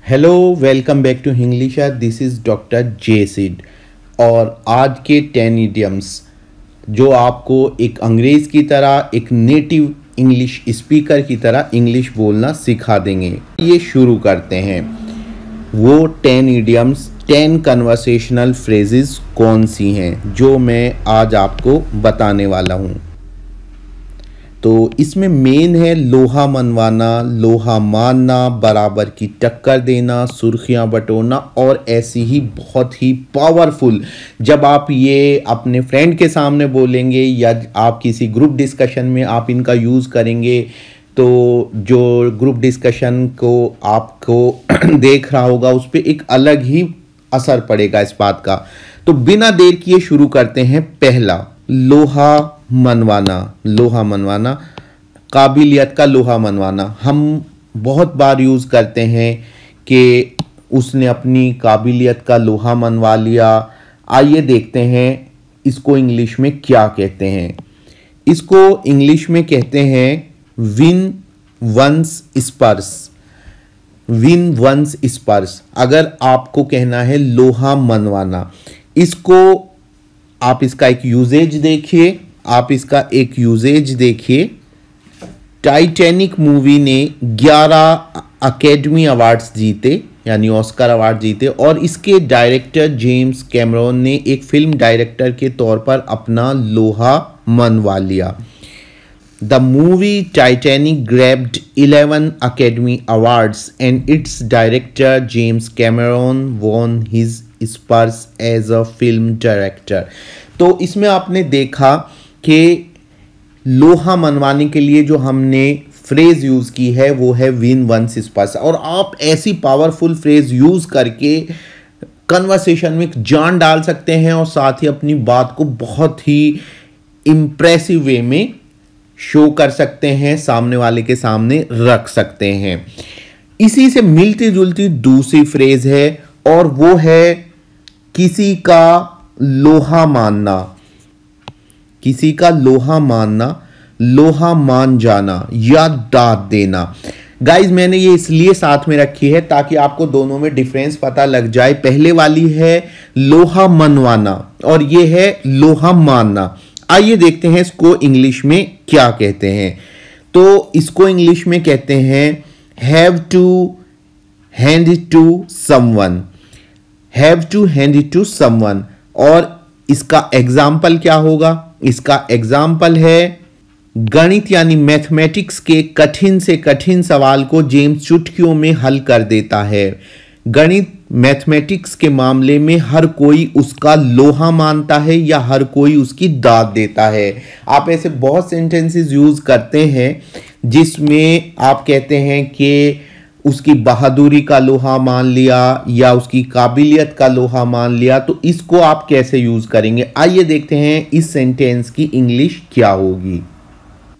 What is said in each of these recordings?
Hello, welcome back to English. This is doctor J Sid. और आज के 10 इडियम्स जो आपको एक अंग्रेज़ की तरह, एक नेटिव इंग्लिश स्पीकर की तरह इंग्लिश बोलना सिखा देंगे। ये शुरू करते हैं। वो 10 इडियम्स, 10 कन्वर्सेशनल फ्रेजेस कौन सी हैं जो मैं आज आपको बताने वाला हूँ। तो इसमें मेन है लोहा मनवाना, लोहा मानना, बराबर की टक्कर देना, सुर्खियां बटोरना और ऐसी ही बहुत ही पावरफुल। जब आप ये अपने फ्रेंड के सामने बोलेंगे या आप किसी ग्रुप डिस्कशन में आप इनका यूज़ करेंगे तो जो ग्रुप डिस्कशन को आपको देख रहा होगा उस पर एक अलग ही असर पड़ेगा इस बात का। तो बिना देर किए शुरू करते हैं। पहला, लोहा मनवाना। लोहा मनवाना, काबिलियत का लोहा मनवाना। हम बहुत बार यूज़ करते हैं कि उसने अपनी काबिलियत का लोहा मनवा लिया। आइए देखते हैं इसको इंग्लिश में क्या कहते हैं। इसको इंग्लिश में कहते हैं विन वंस स्पर्श। विन वंस स्पर्श। अगर आपको कहना है लोहा मनवाना, इसको आप इसका एक यूजेज देखिए। टाइटैनिक मूवी ने 11 अकेडमी अवार्ड्स जीते, यानी ऑस्कर अवार्ड जीते, और इसके डायरेक्टर जेम्स कैमरॉन ने एक फिल्म डायरेक्टर के तौर पर अपना लोहा मनवा लिया। The movie Titanic grabbed 11 Academy Awards and its director James Cameron won his Spurs as a film director। तो इसमें आपने देखा कि लोहा मनवाने के लिए जो हमने फ्रेज यूज़ की है वो है विन वंस स्पर्श। और आप ऐसी पावरफुल फ्रेज यूज़ करके कन्वर्सेशन में जान डाल सकते हैं और साथ ही अपनी बात को बहुत ही इम्प्रेसिव वे में शो कर सकते हैं, सामने वाले के सामने रख सकते हैं। इसी से मिलती जुलती दूसरी फ्रेज है और वो है किसी का लोहा मानना। किसी का लोहा मानना, लोहा मान जाना या दाद देना। गाइज, मैंने ये इसलिए साथ में रखी है ताकि आपको दोनों में डिफरेंस पता लग जाए। पहले वाली है लोहा मनवाना और ये है लोहा मानना। आइए देखते हैं इसको इंग्लिश में क्या कहते हैं। तो इसको इंग्लिश में कहते हैं have to hand it to someone. Have to hand it to someone. और इसका एग्जाम्पल क्या होगा? इसका एग्जाम्पल है गणित यानी मैथमेटिक्स के कठिन से कठिन सवाल को जेम्स चुटकियों में हल कर देता है। गणित मैथमेटिक्स के मामले में हर कोई उसका लोहा मानता है या हर कोई उसकी दाद देता है। आप ऐसे बहुत सेंटेंसेस यूज करते हैं जिसमें आप कहते हैं कि उसकी बहादुरी का लोहा मान लिया या उसकी काबिलियत का लोहा मान लिया। तो इसको आप कैसे यूज करेंगे, आइए देखते हैं इस सेंटेंस की इंग्लिश क्या होगी।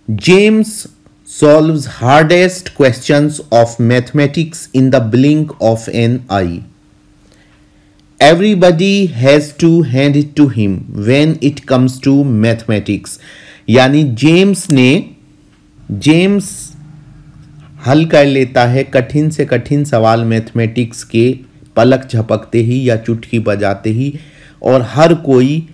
James solves hardest questions of mathematics in the blink of an eye. Everybody has to hand it to him when it comes to mathematics। यानी जेम्स हल कर लेता है कठिन से कठिन सवाल मैथमेटिक्स के पलक झपकते ही या चुटकी बजाते ही, और हर कोई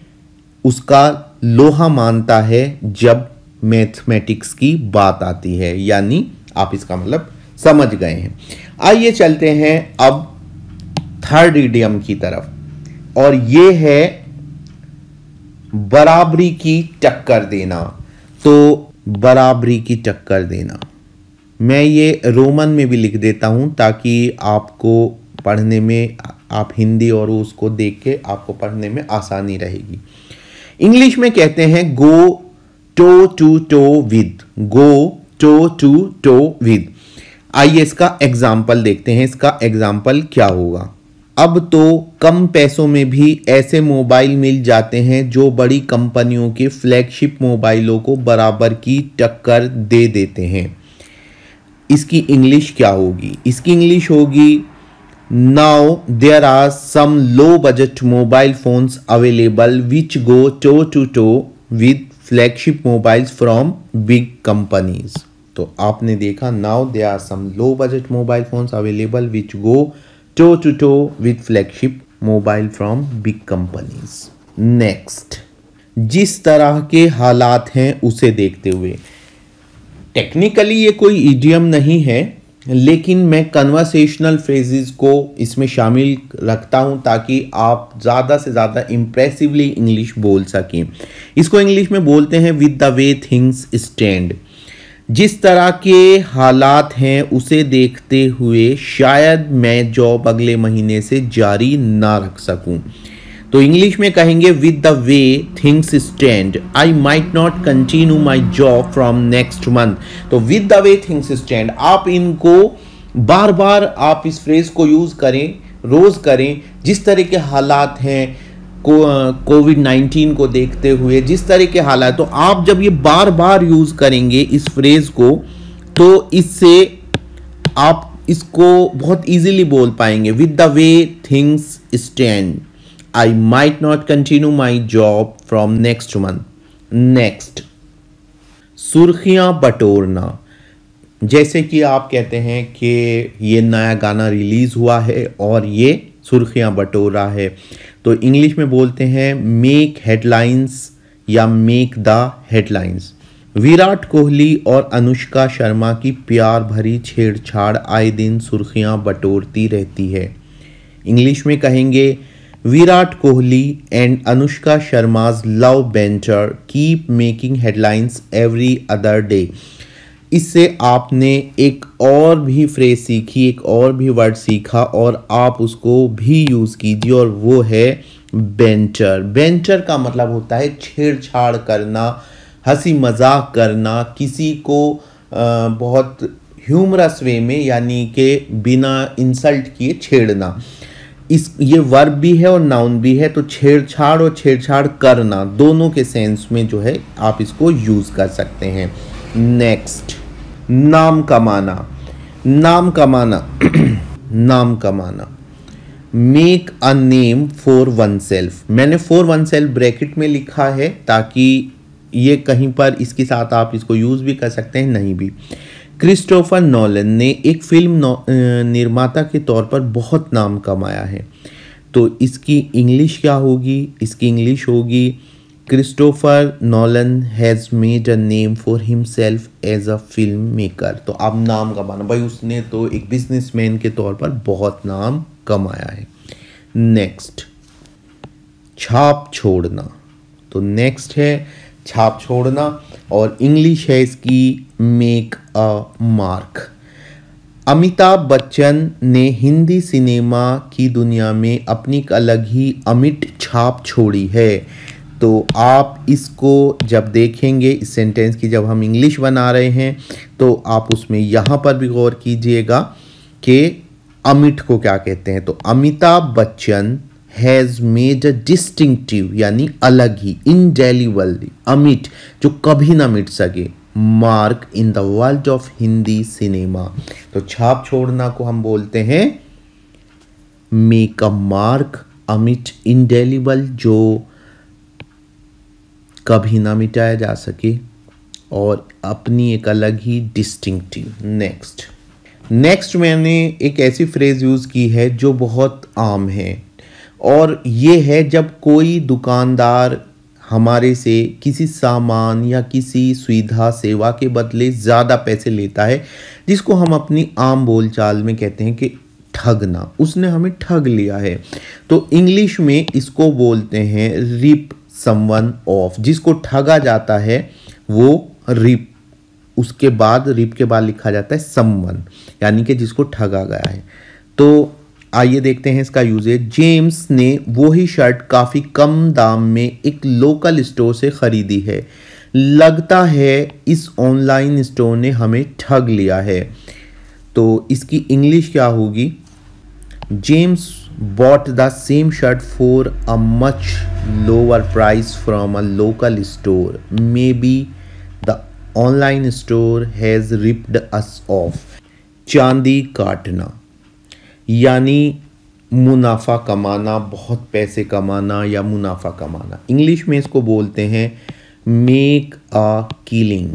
उसका लोहा मानता है जब मैथमेटिक्स की बात आती है। यानी आप इसका मतलब समझ गए हैं। आइए चलते हैं अब थर्ड इडियम की तरफ, और ये है बराबरी की टक्कर देना। तो बराबरी की टक्कर देना, मैं ये रोमन में भी लिख देता हूं ताकि आपको पढ़ने में, आप हिंदी और उसको देख के आपको पढ़ने में आसानी रहेगी। इंग्लिश में कहते हैं go toe to toe with. Go toe to toe with. आइए इसका एग्जाम्पल देखते हैं। इसका एग्जाम्पल क्या होगा? अब तो कम पैसों में भी ऐसे मोबाइल मिल जाते हैं जो बड़ी कंपनियों के फ्लैगशिप मोबाइलों को बराबर की टक्कर दे देते हैं। इसकी इंग्लिश क्या होगी? इसकी इंग्लिश होगी now there are some low budget mobile phones available which go toe to toe with flagship mobiles from big companies। तो आपने देखा, now they are some low budget mobile phones available which go toe to toe with flagship mobile from big companies. Next, जिस तरह के हालात हैं उसे देखते हुए। टेक्निकली ये कोई इडियम नहीं है, लेकिन मैं कन्वर्सेशनल फ्रेजेस को इसमें शामिल रखता हूं ताकि आप ज़्यादा से ज़्यादा इम्प्रेसिवली इंग्लिश बोल सकें। इसको इंग्लिश में बोलते हैं with the way things stand. जिस तरह के हालात हैं उसे देखते हुए शायद मैं जॉब अगले महीने से जारी ना रख सकूं। तो इंग्लिश में कहेंगे with the way things stand I might not continue my job from next month. तो with the way things stand, आप इनको बार बार आप इस फ्रेज को यूज करें, रोज करें। जिस तरह के हालात हैं कोविड-19 को देखते हुए, जिस तरह के हालात, तो आप जब ये बार बार यूज करेंगे इस फ्रेज को, तो इससे आप इसको बहुत इजीली बोल पाएंगे। With the way things stand I might not continue my job from next month. Next, सुर्खियां बटोरना। जैसे कि आप कहते हैं कि ये नया गाना रिलीज हुआ है और ये सुर्खियां बटोर रहा है, तो इंग्लिश में बोलते हैं मेक हेडलाइंस या make the headlines. Virat Kohli और अनुष्का शर्मा की प्यार भरी छेड़छाड़ आए दिन सुर्खियां बटोरती रहती है। इंग्लिश में कहेंगे Virat Kohli and Anushka Sharma's love banter keep making headlines every other day। इससे आपने एक और भी फ्रेज सीखी, एक और भी वर्ड सीखा और आप उसको भी यूज़ कीजिए, और वो है बेंटर। बेंटर का मतलब होता है छेड़छाड़ करना, हंसी मजाक करना, किसी को बहुत ह्यूमरस वे में, यानी कि बिना इंसल्ट किए छेड़ना। ये वर्ब भी है और नाउन भी है, तो छेड़छाड़ और छेड़छाड़ करना दोनों के सेंस में जो है आप इसको यूज कर सकते हैं। नेक्स्ट, नाम कमाना। नाम कमाना नाम कमाना, make a name for one self. मैंने फॉर वन सेल्फ ब्रैकेट में लिखा है ताकि ये कहीं पर इसके साथ आप इसको यूज भी कर सकते हैं, नहीं भी। क्रिस्टोफर नोलन ने एक फिल्म निर्माता के तौर पर बहुत नाम कमाया है, तो इसकी इंग्लिश क्या होगी? इसकी इंग्लिश होगी Christopher Nolan has made a name for himself as a film maker. तो आप नाम कमाना, भाई उसने तो एक बिजनेसमैन के तौर पर बहुत नाम कमाया है। नेक्स्ट, छाप छोड़ना। तो नेक्स्ट है छाप छोड़ना और इंग्लिश है इसकी make a mark. Amitabh Bachchan ने हिंदी सिनेमा की दुनिया में अपनी एक अलग ही अमिट छाप छोड़ी है। तो आप इसको जब देखेंगे इस सेंटेंस की, जब हम इंग्लिश बना रहे हैं, तो आप उसमें यहाँ पर भी गौर कीजिएगा कि अमिट को क्या कहते हैं। तो Amitabh Bachchan has made a distinctive, यानी अलग ही, इंडेलिबल, अमिट जो कभी ना मिट सके, mark in the world of Hindi cinema. तो छाप छोड़ना को हम बोलते हैं मेक अ मार्क, अमिट, इंडेलिबल जो कभी ना मिटाया जा सके, और अपनी एक अलग ही डिस्टिंक्टिव। नेक्स्ट मैंने एक ऐसी फ्रेज यूज की है जो बहुत आम है, और ये है जब कोई दुकानदार हमारे से किसी सामान या किसी सुविधा सेवा के बदले ज़्यादा पैसे लेता है, जिसको हम अपनी आम बोलचाल में कहते हैं कि ठगना। उसने हमें ठग लिया है, तो इंग्लिश में इसको बोलते हैं रिप समवन ऑफ। जिसको ठगा जाता है वो रिप, उसके बाद रिप के बाद लिखा जाता है समवन, यानी कि जिसको ठगा गया है। तो आइए देखते हैं इसका यूजेज। जेम्स ने वही शर्ट काफ़ी कम दाम में एक लोकल स्टोर से ख़रीदी है। लगता है इस ऑनलाइन स्टोर ने हमें ठग लिया है। तो इसकी इंग्लिश क्या होगी? James bought the same shirt for a much lower price from a local store. Maybe the online store has ripped us off. चांदी काटना यानी मुनाफा कमाना, बहुत पैसे कमाना या मुनाफा कमाना। इंग्लिश में इसको बोलते हैं मेक अ किलिंग,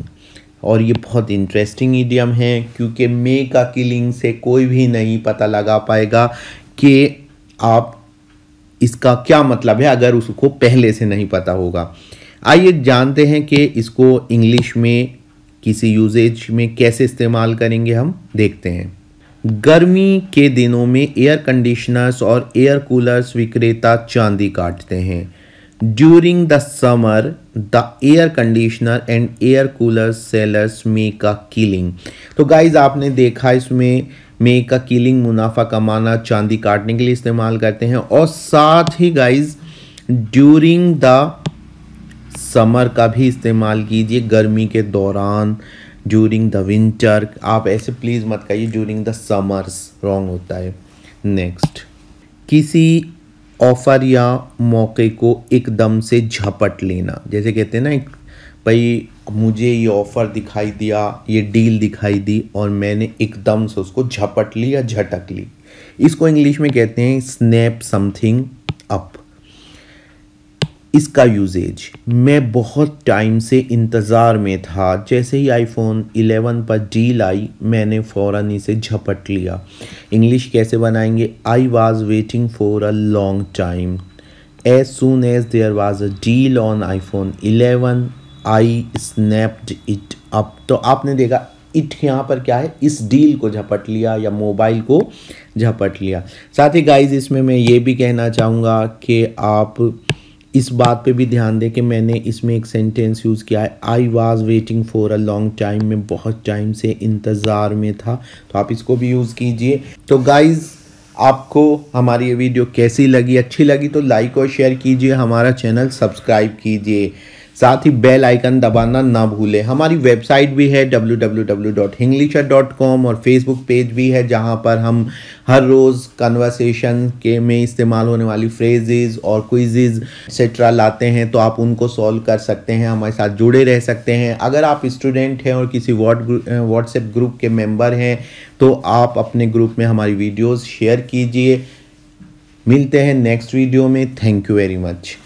और ये बहुत इंटरेस्टिंग इडियम है, क्योंकि मेक अ किलिंग से कोई भी नहीं पता लगा पाएगा कि आप इसका क्या मतलब है अगर उसको पहले से नहीं पता होगा। आइए जानते हैं कि इसको इंग्लिश में किसी यूजेज में कैसे इस्तेमाल करेंगे, हम देखते हैं। गर्मी के दिनों में एयर कंडीशनर्स और एयर कूलर्स विक्रेता चांदी काटते हैं। During the summer the air conditioner and air cooler sellers make a killing. तो गाइज आपने देखा इसमें मेक अ किलिंग मुनाफा कमाना, चांदी काटने के लिए इस्तेमाल करते हैं, और साथ ही गाइज ड्यूरिंग द समर का भी इस्तेमाल कीजिए, गर्मी के दौरान। ड्यूरिंग द विंटर आप ऐसे प्लीज़ मत कहिए, ड्यूरिंग द समर्स रॉन्ग होता है। नेक्स्ट, किसी ऑफ़र या मौके को एकदम से झपट लेना। जैसे कहते हैं ना, भाई मुझे ये ऑफ़र दिखाई दिया, ये डील दिखाई दी और मैंने एकदम से उसको झपट ली या झटक ली। इसको इंग्लिश में कहते हैं स्नैप समथिंग अप। इसका यूजेज, मैं बहुत टाइम से इंतज़ार में था, जैसे ही आईफोन 11 पर डील आई मैंने फ़ौरन इसे झपट लिया। इंग्लिश कैसे बनाएंगे? I was waiting for a long time, as soon as there was a deal on iPhone 11 I snapped it up. तो आपने देखा इट यहाँ पर क्या है, इस डील को झपट लिया या मोबाइल को झपट लिया। साथ ही गाइज इसमें मैं ये भी कहना चाहूँगा कि आप इस बात पे भी ध्यान दें कि मैंने इसमें एक सेंटेंस यूज़ किया है, आई was waiting for a long time, मैं बहुत टाइम से इंतज़ार में था, तो आप इसको भी यूज़ कीजिए। तो गाइज़ आपको हमारी ये वीडियो कैसी लगी? अच्छी लगी तो लाइक और शेयर कीजिए, हमारा चैनल सब्सक्राइब कीजिए, साथ ही बेल आइकन दबाना ना भूलें। हमारी वेबसाइट भी है www.hinglish.com और फेसबुक पेज भी है, जहां पर हम हर रोज़ कन्वर्सेशन के में इस्तेमाल होने वाली फ्रेजेस और क्विज़ेस एक्सेट्रा लाते हैं, तो आप उनको सॉल्व कर सकते हैं, हमारे साथ जुड़े रह सकते हैं। अगर आप स्टूडेंट हैं और किसी व्हाट्सएप ग्रुप के मेंबर हैं तो आप अपने ग्रुप में हमारी वीडियोज़ शेयर कीजिए। मिलते हैं नेक्स्ट वीडियो में। Thank you very much.